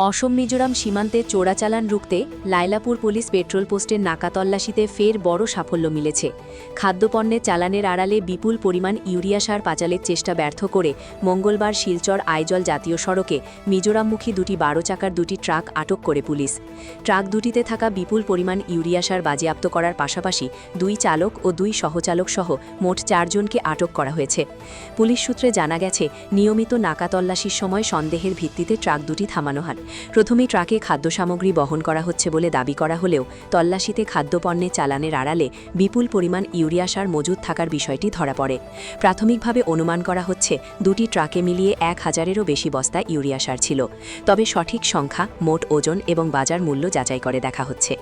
অসম মিজোরাম সীমান্তে চোরাচালান রুখতে লাইলাপুর পুলিশ পেট্রোল পোস্টের নাকা তল্লাশিতে ফের বড় সাফল্য মিলেছে। খাদ্যপণ্যের চালানের আড়ালে বিপুল পরিমাণ ইউরিয়া সার পাচারের চেষ্টা ব্যর্থ করে মঙ্গলবার শিলচর আইজল জাতীয় সড়কে মিজোরামমুখী দুটি 12 চাকার দুটি ট্রাক আটক করে পুলিশ। ট্রাক দুটিতে থাকা বিপুল পরিমাণ ইউরিয়া সার বাজেয়াপ্ত করার পাশাপাশি 2 চালক ও 2 সহচালক সহ মোট 4 জনকে আটক করা হয়েছে। পুলিশ সূত্রে জানা গেছে, নিয়মিত নাকা তল্লাশির সময় সন্দেহের ভিত্তিতে ট্রাক দুটি থামানো হয়। প্রথমেই ট্রাকে খাদ্যসামগ্রী বহন করা হচ্ছে বলে দাবি করা হলেও তল্লাশিতে খাদ্যপণ্যের চালানের আড়ালে বিপুল পরিমাণ ইউরিয়া সার মজুদ থাকার বিষয়টি ধরা পড়ে। প্রাথমিকভাবে অনুমান করা হচ্ছে দুটি ট্রাকে মিলিয়ে 1000-এরও বেশি বস্তা ইউরিয়া সার ছিল। তবে সঠিক সংখ্যা, মোট ওজন এবং বাজার মূল্য যাচাই করে দেখা হচ্ছে।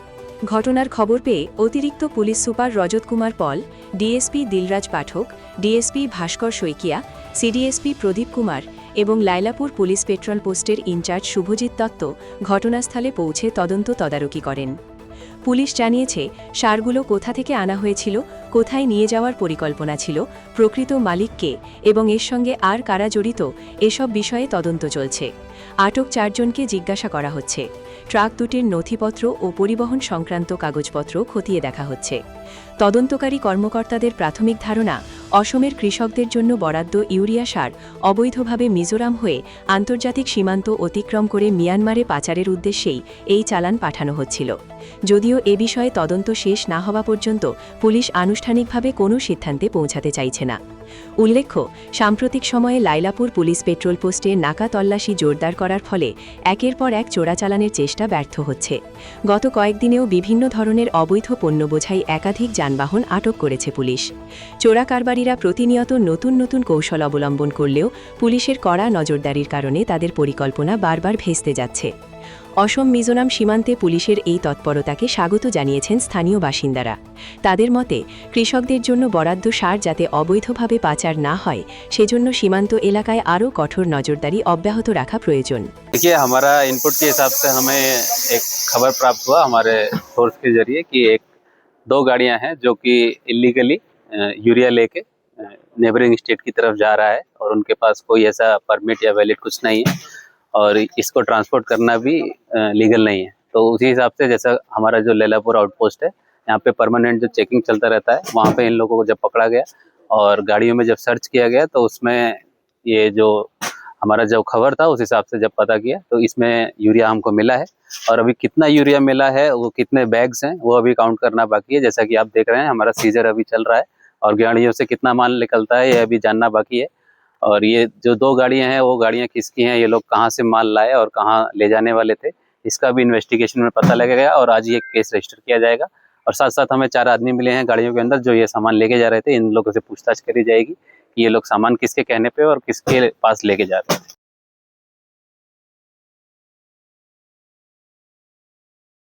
ঘটনার খবর পেয়ে অতিরিক্ত পুলিশ সুপার রজত কুমার পল, ডিএসপি দিলরাজ পাঠক, ডিএসপি ভাস্কর শইকিয়া, সিডিএসপি প্রদীপ কুমার এবং লাইলাপুর পুলিশ পেট্রোল পোস্টের ইনচার্জ শুভজিৎ দত্ত ঘটনাস্থলে পৌঁছে তদন্ত তদারকি করেন। পুলিশ জানিয়েছে, সারগুলো কোথা থেকে আনা হয়েছিল, কোথায় নিয়ে যাওয়ার পরিকল্পনা ছিল, প্রকৃত মালিক কে এবং এর সঙ্গে আর কারা জড়িত এসব বিষয়ে তদন্ত চলছে। আটক 4 জনকে জিজ্ঞাসা করা হচ্ছে। ট্রাক দুটির নথিপত্র ও পরিবহন সংক্রান্ত কাগজপত্র খতিয়ে দেখা হচ্ছে। তদন্তকারী কর্মকর্তাদের প্রাথমিক ধারণা, অসমের কৃষকদের জন্য বরাদ্দ ইউরিয়া সার অবৈধভাবে মিজোরাম হয়ে আন্তর্জাতিক সীমান্ত অতিক্রম করে মিয়ানমারে পাচারের উদ্দেশ্যেই এই চালান পাঠানো হচ্ছিল। যদিও এ বিষয়ে তদন্ত শেষ না হওয়া পর্যন্ত পুলিশ আনুষ্ঠানিকভাবে কোনো সিদ্ধান্তে পৌঁছাতে চাইছে না। উল্লেখ্য, সাম্প্রতিক সময়ে লাইলাপুর পুলিশ পেট্রোল পোস্টে নাকা তল্লাশি জোরদার করার ফলে একের পর এক চোরাচালানের চেষ্টা ব্যর্থ হচ্ছে। গত কয়েকদিনেও বিভিন্ন ধরনের অবৈধ পণ্য বোঝাই একাধিক যানবাহন আটক করেছে পুলিশ। চোরা কারবারিরা প্রতিনিয়ত নতুন নতুন কৌশল অবলম্বন করলেও পুলিশের কড়া নজরদারির কারণে তাদের পরিকল্পনা বারবার ভেস্তে যাচ্ছে। অসম মিজোরাম সীমান্তে পুলিশের এই তৎপরতাকে স্বাগত জানিয়েছেন স্থানীয় বাসিন্দারা। তাদের মতে, কৃষকদের জন্য বরাদ্দ সার যাতে অবৈধভাবে পাচার না হয় সেজন্য সীমান্ত এলাকায় আরও কঠোর নজরদারি অব্যাহত রাখা প্রয়োজন। देखिए, हमारा इनपुट के हिसाब से हमें एक खबर प्राप्त हुआ हमारे सोर्स के जरिए कि 2 गाड़ियां हैं जो कि इलीगली यूरिया लेके नेबरिंग स्टेट की तरफ जा रहा है और उनके पास कोई ऐसा परमिट या वैलिड कुछ नहीं है और इसको ट्रांसपोर्ट करना भी लीगल नहीं है। तो उसी हिसाब से जैसा हमारा जो लैलापुर आउटपोस्ट है, यहाँ पे परमानेंट जो चेकिंग चलता रहता है, वहाँ पे इन लोगों को जब पकड़ा गया और गाड़ियों में जब सर्च किया गया तो उसमें ये जो हमारा जो खबर था उस हिसाब से जब पता किया तो इसमें यूरिया हमको मिला है। और अभी कितना यूरिया मिला है, वो कितने बैग्स हैं, वो अभी काउंट करना बाकी है। जैसा कि आप देख रहे हैं, हमारा सीजर अभी चल रहा है और गाड़ियों से कितना माल निकलता है ये अभी जानना बाकी है। और ये जो 2 गाड़ियां हैं वो गाड़ियां किसकी हैं, ये लोग कहाँ से माल लाए और कहाँ ले जाने वाले थे, इसका भी इन्वेस्टिगेशन में पता लगेगा और आज ये केस रजिस्टर किया जाएगा। और साथ साथ हमें 4 आदमी मिले हैं गाड़ियों के अंदर जो ये सामान लेके जा रहे थे। इन लोगों से पूछताछ करी जाएगी कि ये लोग सामान किसके कहने पे और किसके पास लेके जा रहे थे।